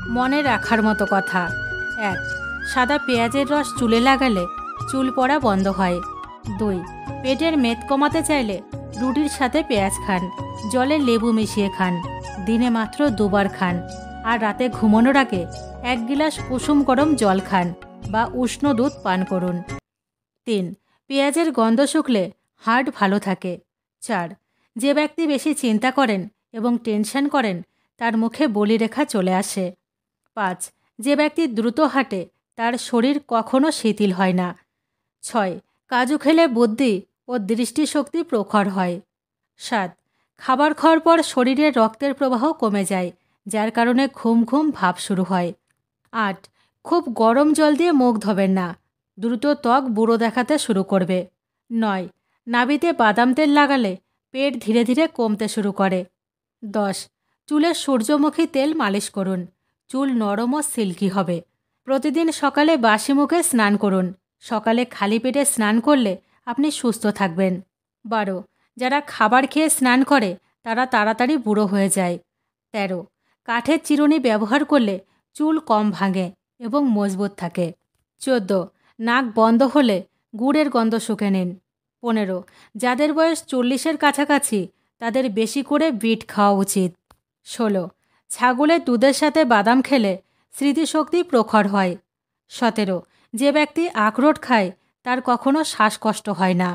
মনে রাখার মতো কথা। ১. সাদা পেঁয়াজের রস চুলে লাগালে চুল পড়া বন্ধ হয়। ২. পেটের মেদ কমাতে চাইলে রুটির সাথে পেঁয়াজ খান, জলে লেবু মিশিয়ে খান, দিনে মাত্র ২ বার খান, আর রাতে ঘুমানোর আগে ১ গিলাস কুসুম গরম জল খান বা উষ্ণ দুধ পান করুন। ৩. পেঁয়াজের গন্ধ শুকলে হার্ট ভালো থাকে। ৪. যে ব্যক্তি বেশি চিন্তা করেন এবং টেনশন করেন তার মুখে বলিরেখা চলে আসে। ৫. যে ব্যক্তি দ্রুত হাঁটে তার শরীর কখনো শিথিল হয় না। ৬. কাজু খেলে বুদ্ধি ও দৃষ্টিশক্তি প্রখর হয়। ৭. খাবার খাওয়ার পর শরীরে রক্তের প্রবাহ কমে যায়, যার কারণে ঘুম ঘুম ভাব শুরু হয়। ৮. খুব গরম জল দিয়ে মুখ ধোবেন না, দ্রুত ত্বক বুড়ো দেখাতে শুরু করবে। ৯. নাভিতে বাদাম তেল লাগালে পেট ধীরে ধীরে কমতে শুরু করে। ১০. চুলে সূর্যমুখী তেল মালিশ করুন, চুল নরম ও সিল্কি হবে। প্রতিদিন সকালে বাসি মুখে স্নান করুন, সকালে খালি পেটে স্নান করলে আপনি সুস্থ থাকবেন। ১২. যারা খাবার খেয়ে স্নান করে তারা তাড়াতাড়ি বুড়ো হয়ে যায়। ১৩. কাঠের চিরুনি ব্যবহার করলে চুল কম ভাঙে এবং মজবুত থাকে। ১৪. নাক বন্ধ হলে গুড়ের গন্ধ শুঁকে নিন। ১৫. যাদের বয়স ৪০-এর কাছাকাছি তাদের বেশি করে বিট খাওয়া উচিত। ১৬. ছাগলের দুধের সাথে বাদাম খেলে স্মৃতিশক্তি প্রখর হয়। ১৭. যে ব্যক্তি আখরোট খায় তার কখনো শ্বাসকষ্ট হয় না।